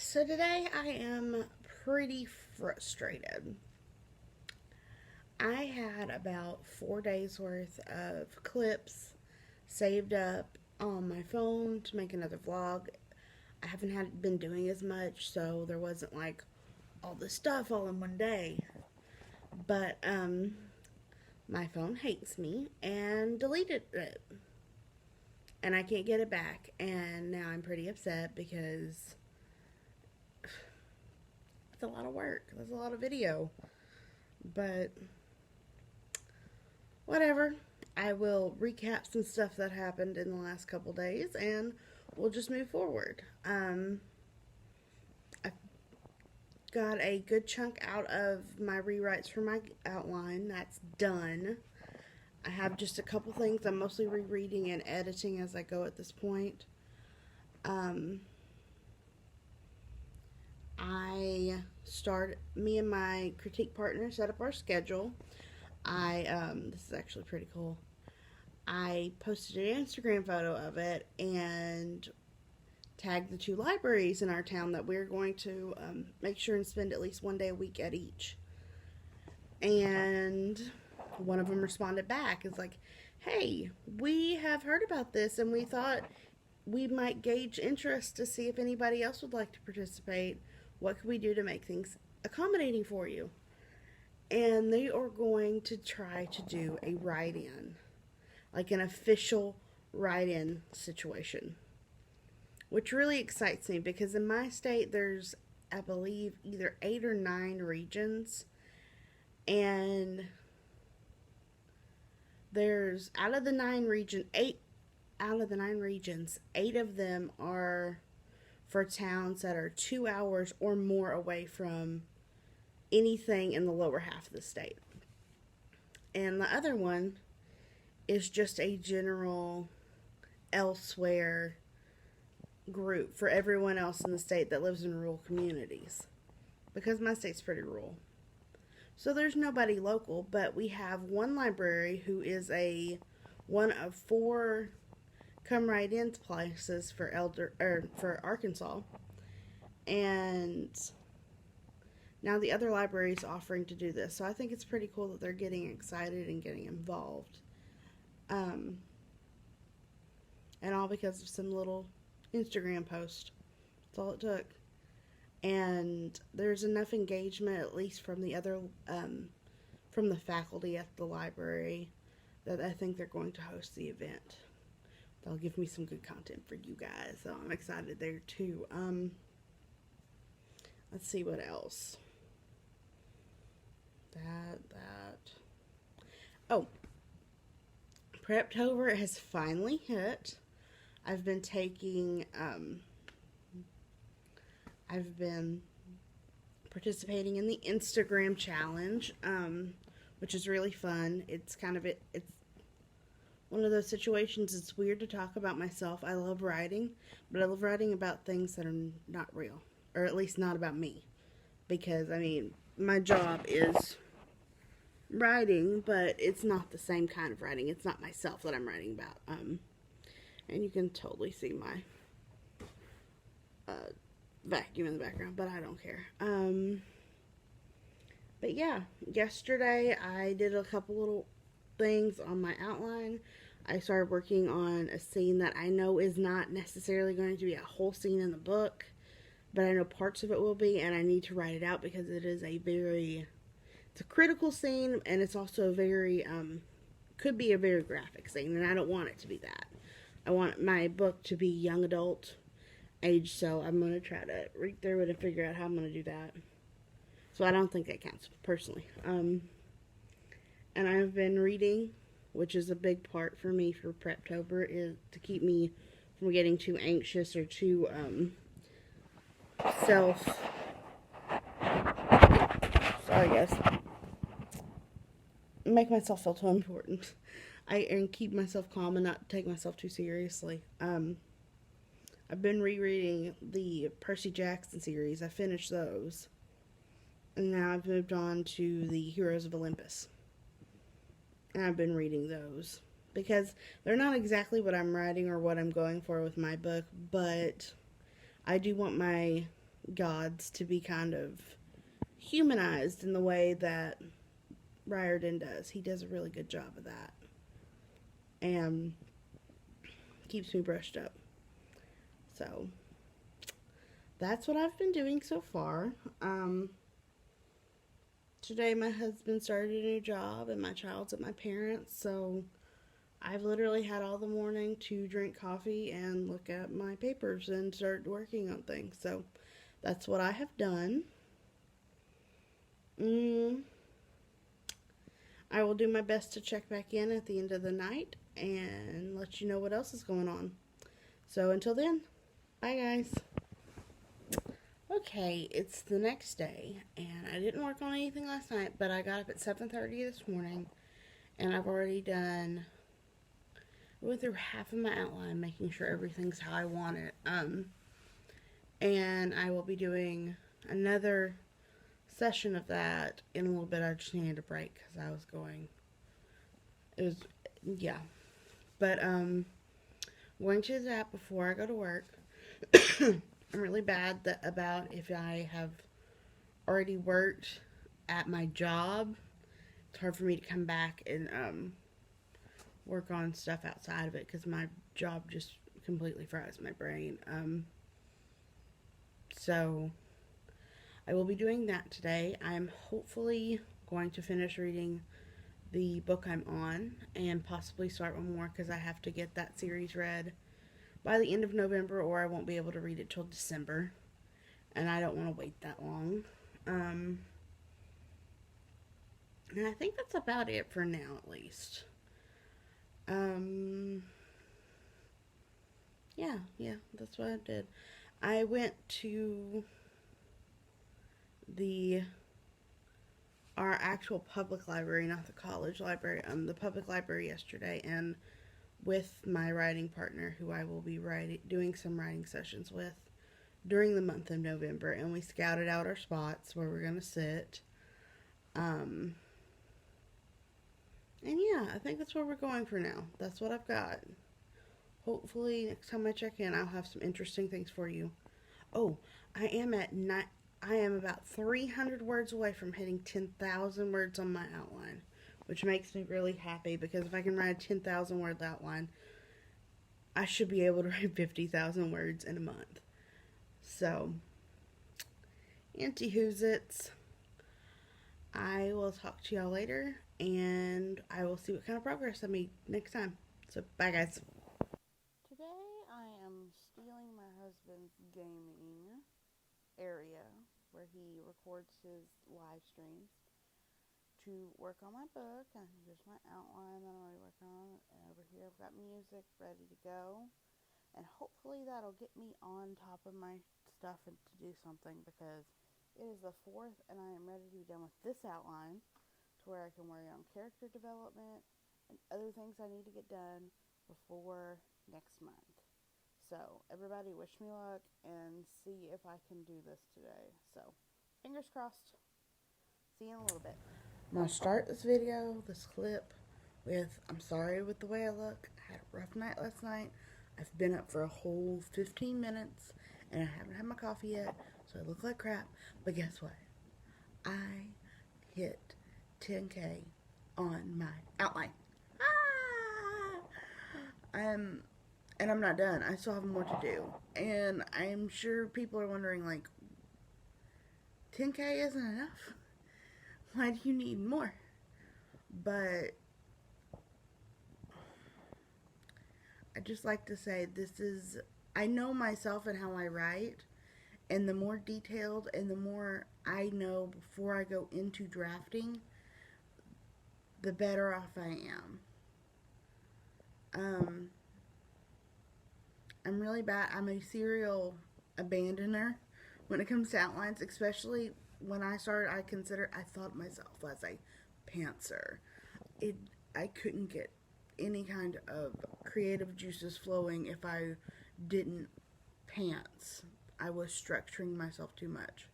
So today I am pretty frustrated. I had about 4 days worth of clips saved up on my phone to make another vlog. I haven't been doing as much, so there wasn't like all this stuff all in one day. But my phone hates me and deleted it. And I can't get it back, and now I'm pretty upset because it's a lot of work. There's a lot of video. But whatever. I will recap some stuff that happened in the last couple days and we'll just move forward. I got a good chunk out of my rewrites for my outline. That's done. I have just a couple things I'm mostly rereading and editing as I go at this point. Me and my critique partner set up our schedule. This is actually pretty cool. I posted an Instagram photo of it and tagged the two libraries in our town that we're going to make sure and spend at least one day a week at each. And one of them responded back. It's like, hey, we have heard about this and we thought we might gauge interest to see if anybody else would like to participate. What can we do to make things accommodating for you? And they are going to try to do a write-in, like an official write-in situation, which really excites me because in my state there's, I believe, either 8 or 9 regions, and there's out of the 9 regions, 8 of them are for towns that are 2 hours or more away from anything in the lower half of the state. And the other one is just a general elsewhere group for everyone else in the state that lives in rural communities. Because my state's pretty rural. So there's nobody local, but we have one library who is one of 4 come right in places for Arkansas. And now the other library is offering to do this. So I think it's pretty cool that they're getting excited and getting involved. And all because of some little Instagram post. That's all it took. And there's enough engagement, at least from the other, from the faculty at the library, that I think they're going to host the event. They'll give me some good content for you guys. So I'm excited there too. Let's see what else. Oh, Preptober has finally hit. I've been participating in the Instagram challenge, which is really fun. It's one of those situations. It's weird to talk about myself. I love writing, but I love writing about things that are not real, or at least not about me, because my job is writing, but it's not the same kind of writing. It's not myself that I'm writing about. And you can totally see my vacuum in the background, but I don't care. But yeah, yesterday I did a couple little things on my outline. I started working on a scene that I know is not necessarily going to be a whole scene in the book, but I know parts of it will be, and I need to write it out because it is it's a critical scene, and it's also could be a very graphic scene, and I don't want it to be that. I want my book to be young adult age, so I'm going to try to read through it and figure out how I'm going to do that. So I don't think that counts, personally. And I've been reading, which is a big part for me for Preptober, is to keep me from getting too anxious or too make myself feel too important. And keep myself calm and not take myself too seriously. I've been rereading the Percy Jackson series. I finished those. And now I've moved on to the Heroes of Olympus. And I've been reading those. Because they're not exactly what I'm writing or what I'm going for with my book, but I do want my gods to be kind of humanized in the way that Riordan does. He does a really good job of that. And keeps me brushed up. So, that's what I've been doing so far. Today my husband started a new job and my child's at my parents', so I've literally had all the morning to drink coffee and look at my papers and start working on things. So, that's what I have done. I will do my best to check back in at the end of the night and let you know what else is going on. So until then, bye guys. Okay, it's the next day, and I didn't work on anything last night, but I got up at 7:30 this morning, and I've already I went through half of my outline, making sure everything's how I want it. And I will be doing another session of that in a little bit. I just needed a break because I was going. But going to that before I go to work. I'm really bad about if I have already worked at my job. It's hard for me to come back and work on stuff outside of it because my job just completely fries my brain. So I will be doing that today. I'm hopefully going to finish reading the book I'm on and possibly start one more because I have to get that series read by the end of November or I won't be able to read it till December. And I don't want to wait that long. And I think that's about it for now, at least. Yeah, that's what I did. I went to our actual public library, not the college library, the public library yesterday, and with my writing partner, who I will be doing some writing sessions with during the month of November, and we scouted out our spots where we're going to sit. And yeah, I think that's where we're going for now. That's what I've got. Hopefully, next time I check in, I'll have some interesting things for you. Oh, I am about 300 words away from hitting 10,000 words on my outline, which makes me really happy because if I can write a 10,000 word outline, I should be able to write 50,000 words in a month. So, anti-who's-its, I will talk to y'all later, and I will see what kind of progress I make next time. So, bye guys. Today I am stealing my husband's gaming area where he records his live streams to work on my book. And here's my outline that I'm already working on. And over here I've got music ready to go. And hopefully that'll get me on top of my stuff and to do something because it is the 4th and I am ready to be done with this outline to where I can worry on character development and other things I need to get done before next month. So, everybody wish me luck and see if I can do this today. So, fingers crossed. See you in a little bit. I'm going to start this clip, with, I'm sorry with the way I look. I had a rough night last night. I've been up for a whole 15 minutes, and I haven't had my coffee yet, so I look like crap. But guess what? I hit 10K on my outline. And I'm not done. I still have more to do. And I'm sure people are wondering, like, 10K isn't enough? Why do you need more? But I just like to say I know myself and how I write. And the more detailed and the more I know before I go into drafting, the better off I am. I'm really bad. I'm a serial abandoner when it comes to outlines, especially when I started. I thought myself as a pantser. I couldn't get any kind of creative juices flowing if I didn't pants. I was structuring myself too much.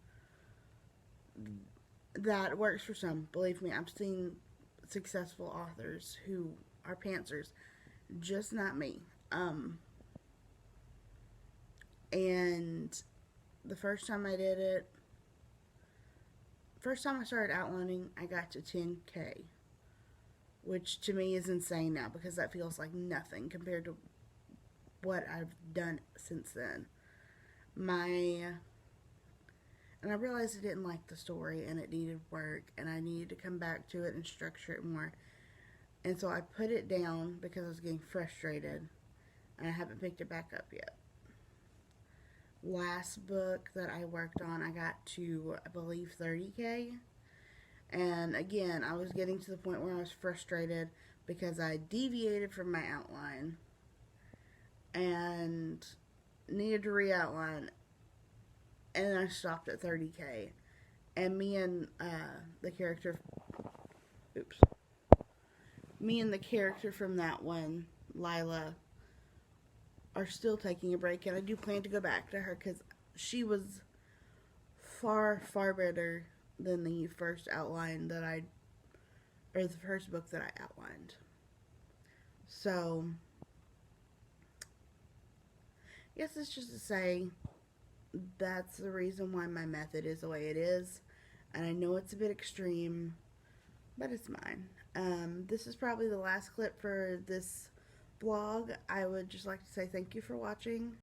That works for some. Believe me, I've seen successful authors who are pantsers. Just not me. And the first time I started outlining, I got to 10K, which to me is insane now because that feels like nothing compared to what I've done since then. And I realized I didn't like the story and it needed work and I needed to come back to it and structure it more. And so I put it down because I was getting frustrated and I haven't picked it back up yet. Last book that I worked on, I got to, I believe, 30K. And again, I was getting to the point where I was frustrated because I deviated from my outline and needed to re-outline. And then I stopped at 30K. And me and the character from that one, Lila, are still taking a break, and I do plan to go back to her because she was far, far better than the first the first book that I outlined. So, yes, it's just to say that's the reason why my method is the way it is, and I know it's a bit extreme, but it's mine. This is probably the last clip for this vlog. I would just like to say thank you for watching.